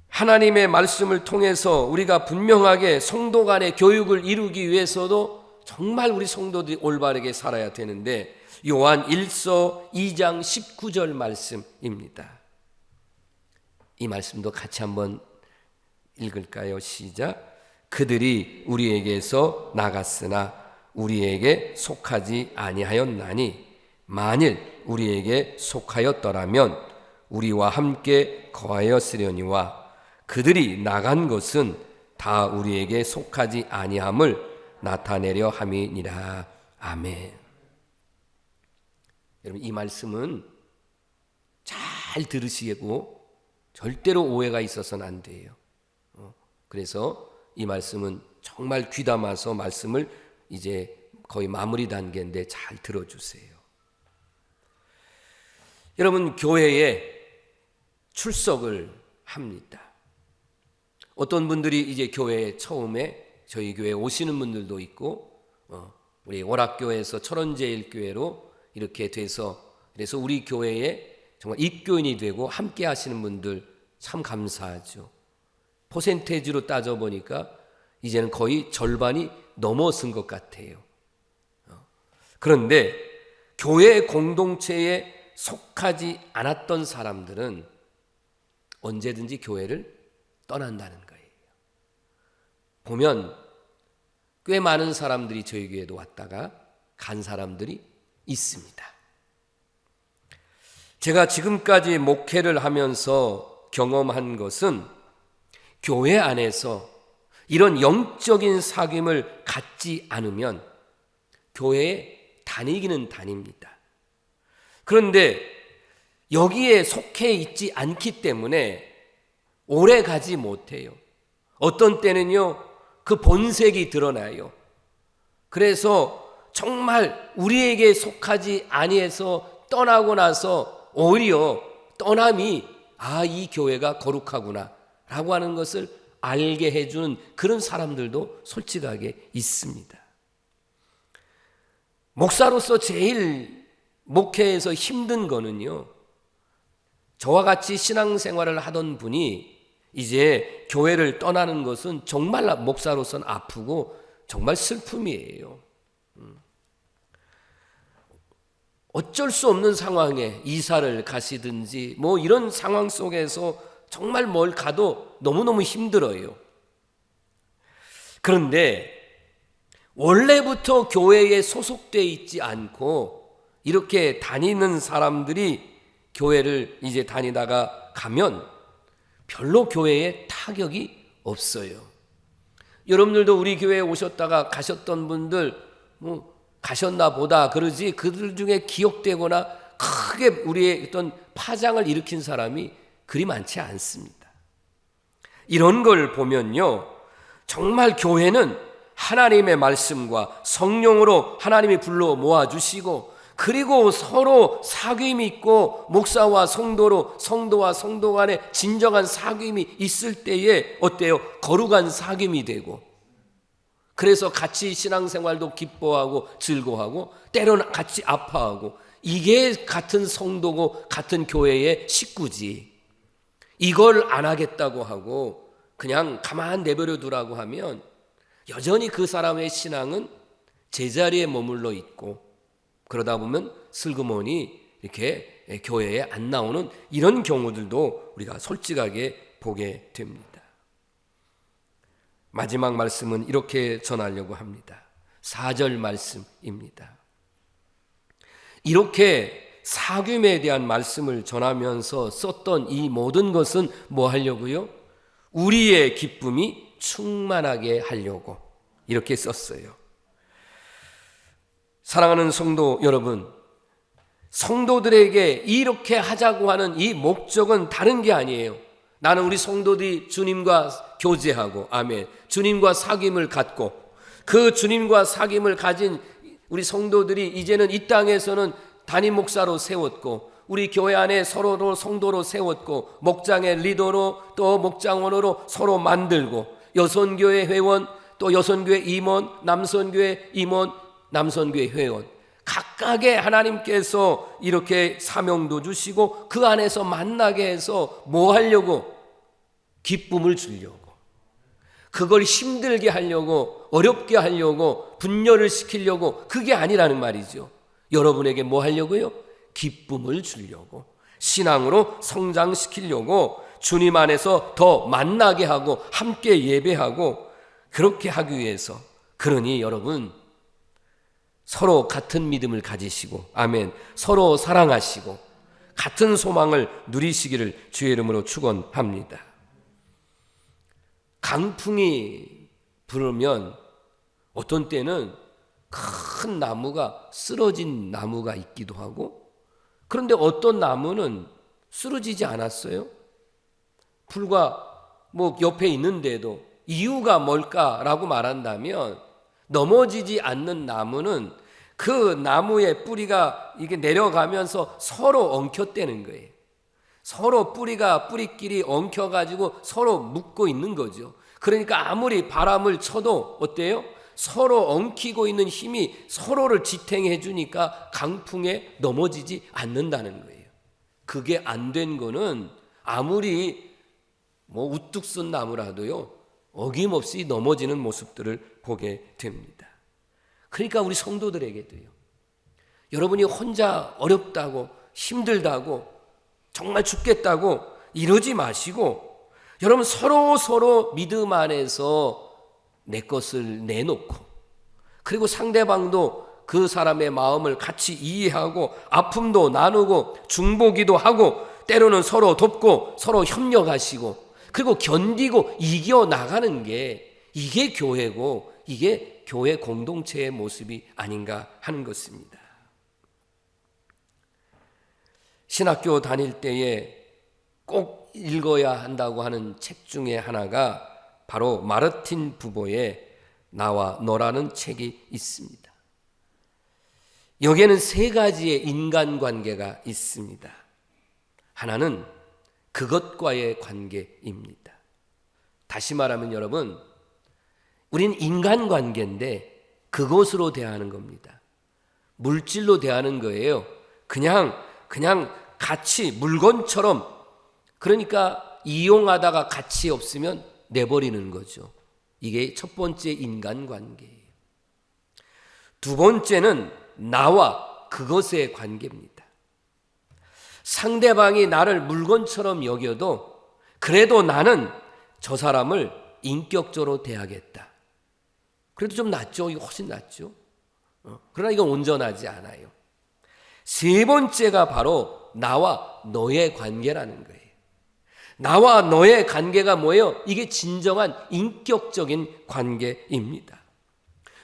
하나님의 말씀을 통해서 우리가 분명하게 성도 간의 교육을 이루기 위해서도 정말 우리 성도들이 올바르게 살아야 되는데 요한 1서 2장 19절 말씀입니다. 이 말씀도 같이 한번 읽을까요? 시작. 그들이 우리에게서 나갔으나 우리에게 속하지 아니하였나니 만일 우리에게 속하였더라면 우리와 함께 거하였으려니와 그들이 나간 것은 다 우리에게 속하지 아니함을 나타내려 함이니라. 아멘. 여러분, 이 말씀은 잘 들으시고 절대로 오해가 있어서는 안 돼요. 그래서 이 말씀은 정말 귀담아서 말씀을 이제 거의 마무리 단계인데 잘 들어주세요. 여러분, 교회에 출석을 합니다. 어떤 분들이 이제 교회에 처음에 저희 교회에 오시는 분들도 있고, 우리 월학교에서 철원제일교회로 이렇게 돼서, 그래서 우리 교회에 정말 입교인이 되고 함께 하시는 분들 참 감사하죠. 퍼센테이지로 따져보니까 이제는 거의 절반이 넘어선 것 같아요. 그런데 교회 공동체에 속하지 않았던 사람들은 언제든지 교회를 떠난다는 거예요. 보면 꽤 많은 사람들이 저희 교회도 왔다가 간 사람들이 있습니다. 제가 지금까지 목회를 하면서 경험한 것은 교회 안에서 이런 영적인 사귐을 갖지 않으면 교회에 다니기는 다닙니다. 그런데 여기에 속해 있지 않기 때문에 오래 가지 못해요. 어떤 때는요, 그 본색이 드러나요. 그래서 정말 우리에게 속하지 아니해서 떠나고 나서 오히려 떠남이 이 교회가 거룩하구나 라고 하는 것을 알게 해주는 그런 사람들도 솔직하게 있습니다. 목사로서 제일 목회에서 힘든 거는요, 저와 같이 신앙생활을 하던 분이 이제 교회를 떠나는 것은 정말 목사로서는 아프고 정말 슬픔이에요. 어쩔 수 없는 상황에 이사를 가시든지 뭐 이런 상황 속에서 정말 뭘 가도 너무너무 힘들어요. 그런데 원래부터 교회에 소속되어 있지 않고 이렇게 다니는 사람들이 교회를 이제 다니다가 가면 별로 교회에 타격이 없어요. 여러분들도 우리 교회에 오셨다가 가셨던 분들 가셨나 보다 그러지, 그들 중에 기억되거나 크게 우리의 어떤 파장을 일으킨 사람이 그리 많지 않습니다. 이런 걸 보면요, 정말 교회는 하나님의 말씀과 성령으로 하나님이 불러 모아주시고, 그리고 서로 사귐이 있고 목사와 성도로, 성도와 성도 간에 진정한 사귐이 있을 때에 어때요? 거룩한 사귐이 되고, 그래서 같이 신앙생활도 기뻐하고 즐거워하고 때로는 같이 아파하고, 이게 같은 성도고 같은 교회의 식구지. 이걸 안 하겠다고 하고 그냥 가만 내버려 두라고 하면 여전히 그 사람의 신앙은 제자리에 머물러 있고, 그러다 보면 슬그머니 이렇게 교회에 안 나오는 이런 경우들도 우리가 솔직하게 보게 됩니다. 마지막 말씀은 이렇게 전하려고 합니다. 4절 말씀입니다. 이렇게 사귐에 대한 말씀을 전하면서 썼던 이 모든 것은 뭐 하려고요? 우리의 기쁨이 충만하게 하려고 이렇게 썼어요. 사랑하는 성도 여러분, 성도들에게 이렇게 하자고 하는 이 목적은 다른 게 아니에요. 나는 우리 성도들이 주님과 교제하고, 아멘, 주님과 사귐을 갖고, 그 주님과 사귐을 가진 우리 성도들이 이제는 이 땅에서는 담임 목사로 세웠고, 우리 교회 안에 서로로 성도로 세웠고, 목장의 리더로 또 목장원으로 서로 만들고, 여선교회 회원 또 여선교회 임원, 남선교회 임원, 남선교회 회원, 각각의 하나님께서 이렇게 사명도 주시고 그 안에서 만나게 해서 뭐 하려고? 기쁨을 주려고, 그걸 힘들게 하려고, 어렵게 하려고, 분열을 시키려고, 그게 아니라는 말이죠. 여러분에게 뭐 하려고요? 기쁨을 주려고, 신앙으로 성장시키려고, 주님 안에서 더 만나게 하고 함께 예배하고 그렇게 하기 위해서. 그러니 여러분, 서로 같은 믿음을 가지시고, 아멘, 서로 사랑하시고 같은 소망을 누리시기를 주의 이름으로 축원합니다. 강풍이 불으면 어떤 때는 큰 나무가 쓰러진 나무가 있기도 하고, 그런데 어떤 나무는 쓰러지지 않았어요. 불과 옆에 있는데도 이유가 뭘까라고 말한다면, 넘어지지 않는 나무는 그 나무의 뿌리가 이게 내려가면서 서로 엉켰다는 거예요. 서로 뿌리끼리 엉켜가지고 서로 묶고 있는 거죠. 그러니까 아무리 바람을 쳐도 어때요? 서로 엉키고 있는 힘이 서로를 지탱해 주니까 강풍에 넘어지지 않는다는 거예요. 그게 안 된 거는 아무리 우뚝 쓴 나무라도요, 어김없이 넘어지는 모습들을 보게 됩니다. 그러니까 우리 성도들에게도요, 여러분이 혼자 어렵다고 힘들다고 정말 죽겠다고 이러지 마시고, 여러분 서로 믿음 안에서 내 것을 내놓고, 그리고 상대방도 그 사람의 마음을 같이 이해하고 아픔도 나누고 중보기도 하고, 때로는 서로 돕고 서로 협력하시고, 그리고 견디고 이겨나가는 게 이게 교회고, 이게 교회 공동체의 모습이 아닌가 하는 것입니다. 신학교 다닐 때에 꼭 읽어야 한다고 하는 책 중에 하나가 바로 마르틴 부보의 나와 너라는 책이 있습니다. 여기에는 세 가지의 인간관계가 있습니다. 하나는 그것과의 관계입니다. 다시 말하면 여러분, 우린 인간관계인데 그것으로 대하는 겁니다. 물질로 대하는 거예요. 그냥 같이 물건처럼, 그러니까 이용하다가 가치 없으면 내버리는 거죠. 이게 첫 번째 인간관계예요. 두 번째는 나와 그것의 관계입니다. 상대방이 나를 물건처럼 여겨도 그래도 나는 저 사람을 인격적으로 대하겠다. 그래도 좀 낫죠. 이거 훨씬 낫죠. 그러나 이건 온전하지 않아요. 세 번째가 바로 나와 너의 관계라는 거예요. 나와 너의 관계가 뭐예요? 이게 진정한 인격적인 관계입니다.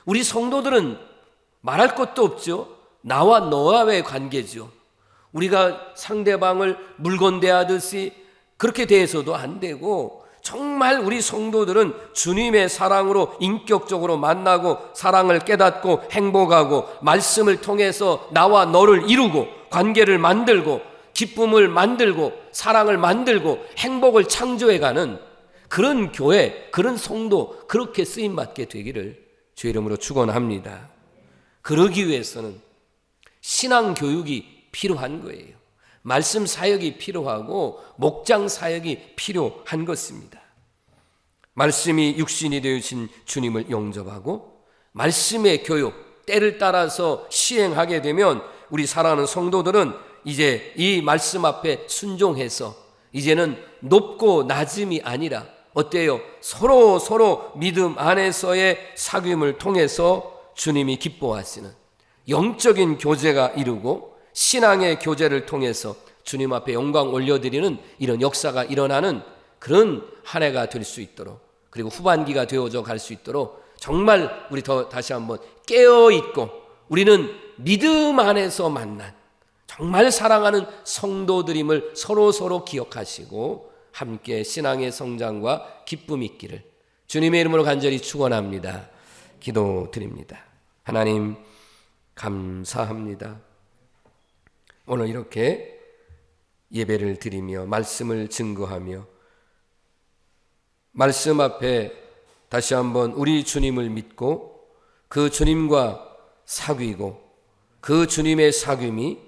우리 성도들은 말할 것도 없죠. 나와 너와의 관계죠. 우리가 상대방을 물건 대하듯이 그렇게 대해서도 안 되고, 정말 우리 성도들은 주님의 사랑으로 인격적으로 만나고 사랑을 깨닫고 행복하고 말씀을 통해서 나와 너를 이루고 관계를 만들고 기쁨을 만들고 사랑을 만들고 행복을 창조해가는 그런 교회, 그런 성도, 그렇게 쓰임받게 되기를 주의 이름으로 축원합니다. 그러기 위해서는 신앙 교육이 필요한 거예요. 말씀 사역이 필요하고 목장 사역이 필요한 것입니다. 말씀이 육신이 되어진 주님을 영접하고 말씀의 교육, 때를 따라서 시행하게 되면 우리 사랑하는 성도들은 이제 이 말씀 앞에 순종해서 이제는 높고 낮음이 아니라 어때요? 서로 믿음 안에서의 사귐을 통해서 주님이 기뻐하시는 영적인 교제가 이루고 신앙의 교제를 통해서 주님 앞에 영광 올려드리는 이런 역사가 일어나는 그런 한 해가 될 수 있도록, 그리고 후반기가 되어져 갈 수 있도록 정말 우리 다시 한번 깨어있고 우리는 믿음 안에서 만난 정말 사랑하는 성도들임을 서로 기억하시고 함께 신앙의 성장과 기쁨이 있기를 주님의 이름으로 간절히 축원합니다. 기도드립니다. 하나님 감사합니다. 오늘 이렇게 예배를 드리며 말씀을 증거하며 말씀 앞에 다시 한번 우리 주님을 믿고 그 주님과 사귀고 그 주님의 사귐이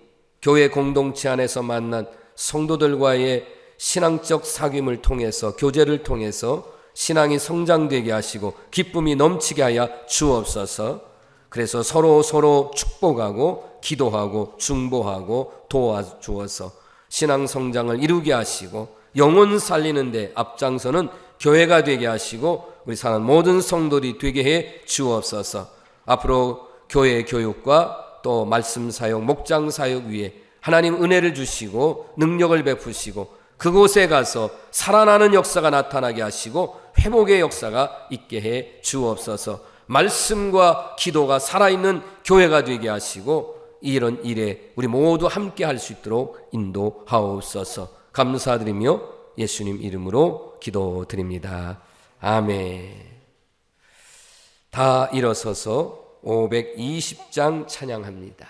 교회 공동체 안에서 만난 성도들과의 신앙적 사귐을 통해서 교제를 통해서 신앙이 성장되게 하시고 기쁨이 넘치게 하여 주옵소서. 그래서 서로 축복하고 기도하고 중보하고 도와주어서 신앙 성장을 이루게 하시고 영혼 살리는 데 앞장서는 교회가 되게 하시고 우리 사랑하는 모든 성도들이 되게 해 주옵소서. 앞으로 교회 교육과 또 말씀 사역, 목장 사역 위에 하나님 은혜를 주시고 능력을 베푸시고 그곳에 가서 살아나는 역사가 나타나게 하시고 회복의 역사가 있게 해 주옵소서. 말씀과 기도가 살아있는 교회가 되게 하시고 이런 일에 우리 모두 함께 할 수 있도록 인도하옵소서. 감사드리며 예수님 이름으로 기도드립니다. 아멘. 다 일어서서 520장 찬양합니다.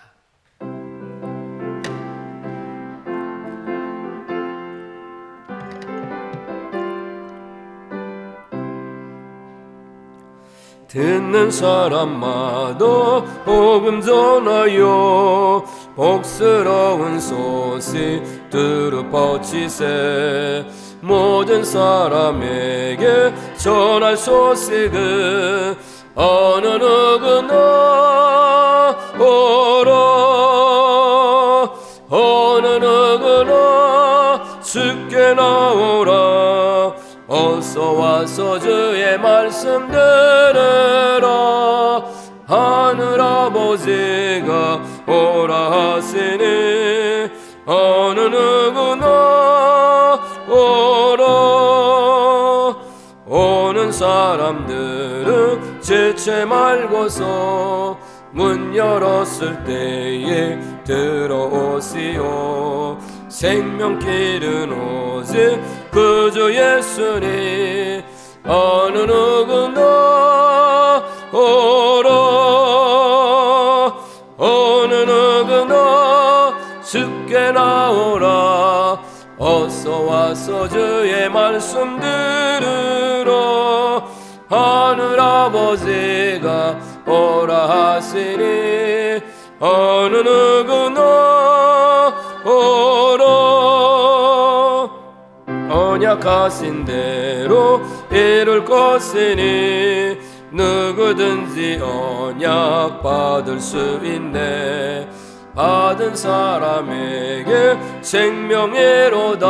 듣는 사람마다 복음 전하여 복스러운 소식 들어 퍼치세. 모든 사람에게 전할 소식은 어느 누구나 오라. 어느 누구나 주께 나오라. 어서 와서 주의 말씀 들으라. 하늘 아버지가 오라 하시니 어느 누구나 오라. 오는 사람들은 지체 말고서 문 열었을 때에 들어오시오. 생명길은 오직 그저 예수님. 어느 누구나 오라. 어느 누구나 주께 나오라. 어서 와서 주의 말씀 들으라. 하늘 아버지가 오라 하시니 어느 누구나 오라. 언약하신 대로 이룰 것이니 누구든지 언약 받을 수 있네. 받은 사람에게 생명이로다.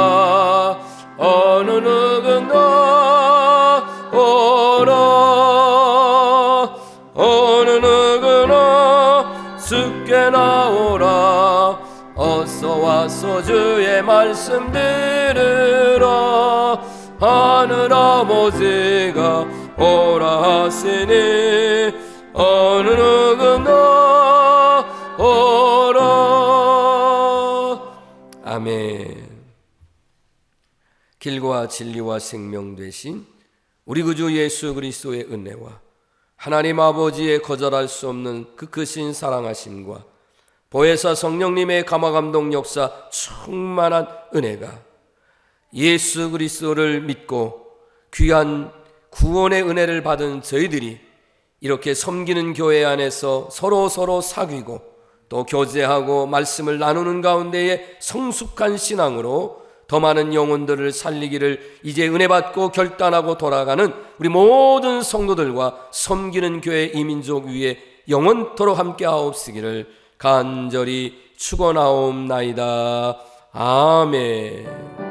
어느 누구나 오라. 어느 누구나 주께 나오라. 어서 와서 주의 말씀 들으라. 하늘 아버지가 오라 하시니 어느 누구나 오라. 아멘. 길과 진리와 생명 되신 우리 구주 예수 그리스도의 은혜와 하나님 아버지의 거절할 수 없는 그 크신 사랑하심과 보혜사 성령님의 감화감동 역사 충만한 은혜가 예수 그리스도를 믿고 귀한 구원의 은혜를 받은 저희들이 이렇게 섬기는 교회 안에서 서로 사귀고 또 교제하고 말씀을 나누는 가운데에 성숙한 신앙으로 더 많은 영혼들을 살리기를 이제 은혜 받고 결단하고 돌아가는 우리 모든 성도들과 섬기는 교회 이민족 위에 영원토록 함께 하옵시기를 간절히 축원하옵나이다. 아멘.